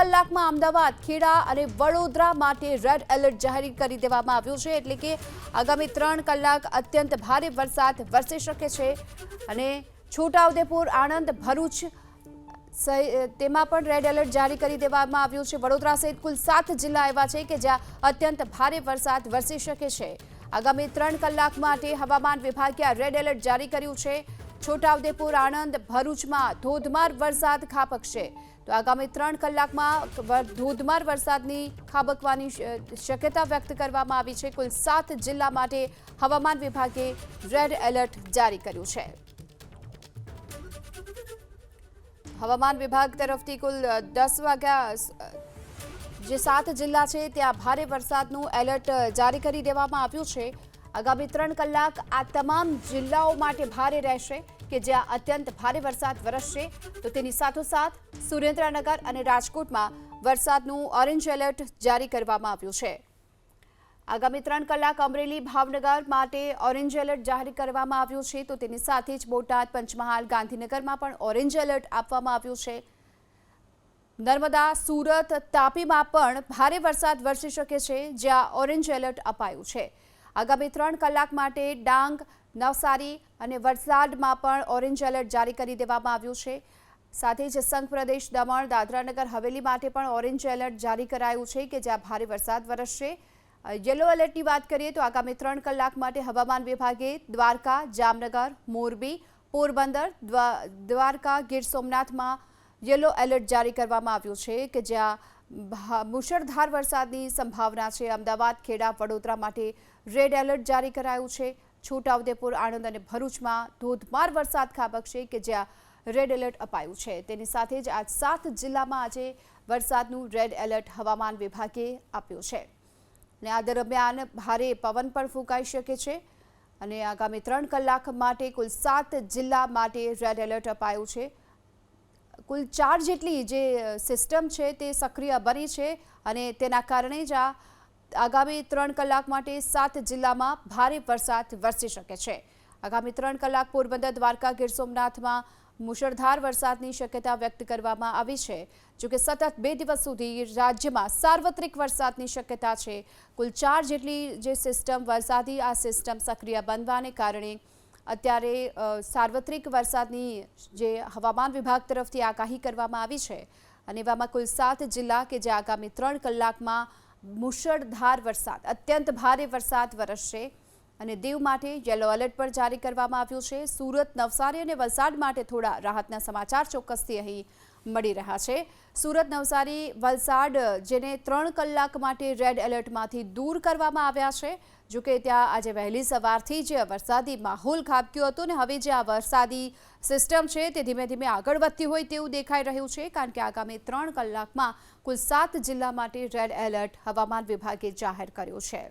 કલાકમાં અમદાવાદ, ખેડા અને વડોદરા માટે રેડ એલર્ટ જાહેર કરી દેવામાં આવ્યું છે। એટલે કે આગામી 3 કલાક અત્યંત ભારે વરસાદ વરસી શકે છે અને છોટાઉદેપુર, આણંદ, ભરૂચ તેમાં પણ રેડ એલર્ટ જારી કરી દેવામાં આવ્યું છે। વડોદરા સહિત કુલ 7 જિલ્લા એવા છે કે જ્યાં અત્યંત ભારે વરસાદ વરસી શકે છે। આગામી 3 કલાક માટે હવામાન વિભાગે આ રેડ એલર્ટ જારી કર્યું છે। છોટાઉદેપુર, આણંદ, ભરૂચમાં ધોધમાર વરસાદ ખાબકશે। તો આગામી 3 કલાકમાં ધોધમાર વરસાદની ખાબકવાની શક્યતા વ્યક્ત કરવામાં આવી છે। કુલ 7 જિલ્લા માટે હવામાન વિભાગે રેડ એલર્ટ જારી કર્યું છે। હવામાન વિભાગ તરફથી કુલ 10 વાગ્યા જે 7 જિલ્લા છે ત્યાં ભારે વરસાદનું એલર્ટ જારી કરી દેવામાં આવ્યું છે। આગામી 3 કલાક આ તમામ જિલ્લાઓ માટે ભારે રહેશે કે જ્યાં અત્યંત ભારે વરસાદ વરસશે। તો તેની સાથોસાથ સુરેન્દ્રનગર અને રાજકોટમાં વરસાદનું ઓરેન્જ એલર્ટ જારી કરવામાં આવ્યું છે। આગામી 3 કલાક અમરેલી, ભાવનગર માટે ઓરેન્જ એલર્ટ જાહેર કરવામાં આવ્યું છે। તો તેની સાથે જ બોટાદ, પંચમહાલ, ગાંધીનગરમાં પણ ઓરેન્જ એલર્ટ આપવામાં આવ્યું છે। નર્મદા, સુરત, તાપીમાં પણ ભારે વરસાદ વરસી શકે છે જ્યાં ઓરેન્જ એલર્ટ અપાયું છે। આગામી 3 કલાક માટે ડાંગ, નવસારી અને વલસાડમાં પણ ઓરેન્જ એલર્ટ જારી કરી દેવામાં આવ્યું છે। સાથે જ સંઘ પ્રદેશ, દમણ, દાદરાનગર હવેલી માટે પણ ઓરેન્જ એલર્ટ જારી કરાયું છે કે જ્યાં ભારે વરસાદ વરસશે। યલો એલર્ટની વાત કરીએ તો આગામી 3 કલાક માટે હવામાન વિભાગે દ્વારકા, જામનગર, મોરબી, પોરબંદર, દ્વારકા, ગીર સોમનાથમાં યલો એલર્ટ જારી કરવામાં આવ્યું છે કે જ્યાં મુશળધાર વરસાદની સંભાવના છે। અમદાવાદ, ખેડા, વડોદરા માટે રેડ એલર્ટ જારી કરાયું છે। છોટાઉદેપુર, આણંદ અને ભરૂચમાં ધોધમાર વરસાદ ખાબકશે કે જ્યાં રેડ એલર્ટ અપાયું છે। તેની સાથે જ આ 7 જિલ્લામાં આજે વરસાદનું રેડ એલર્ટ હવામાન વિભાગે આપ્યું છે અને આ દરમિયાન ભારે પવન પણ ફૂંકાઈ શકે છે અને આગામી 3 કલાક માટે કુલ 7 જિલ્લા માટે રેડ એલર્ટ અપાયું છે। કુલ 4 જેટલી જે સિસ્ટમ છે તે સક્રિય બની છે અને તેના કારણે જ આગામી 3 કલાક માટે 7 જિલ્લામાં ભારે વરસાદ વરસી શકે છે। આગામી 3 કલાક પોરબંદર, દ્વારકા, ગીર સોમનાથમાં મુશળધાર વરસાદની શક્યતા વ્યક્ત કરવામાં આવી છે। જોકે સતત 2 દિવસ સુધી રાજ્યમાં સાર્વત્રિક વરસાદની શક્યતા છે। કુલ 4 જેટલી જે સિસ્ટમ વરસાદી આ સિસ્ટમ સક્રિય બનવાને કારણે અત્યારે સાર્વત્રિક વરસાદની જે હવામાન વિભાગ તરફથી આગાહી કરવામાં આવી છે અને એવામાં કુલ 7 જિલ્લા કે જે આગામી 3 કલાકમાં મુશળધાર વરસાદ, અત્યંત ભારે વરસાદ વરસશે અને દીવ માટે યલો એલર્ટ પણ જારી કરવામાં આવ્યું છે। સુરત, નવસારી અને વલસાડ માટે થોડા રાહતના સમાચાર ચોક્કસથી અહીં મળી રહ્યા છે। સુરત, નવસારી, વલસાડ જેને 3 કલાક માટે રેડ એલર્ટમાંથી દૂર કરવામાં આવ્યા છે। જોકે ત્યાં આજે વહેલી સવારથી જ વરસાદી માહોલ ખાબક્યો હતો અને હવે જે આ વરસાદી સિસ્ટમ છે તે ધીમે ધીમે આગળ વધતી હોય તેવું દેખાઈ રહ્યું છે કારણ કે આગામી 3 કલાકમાં કુલ 7 જિલ્લા માટે રેડ એલર્ટ હવામાન વિભાગે જાહેર કર્યું છે।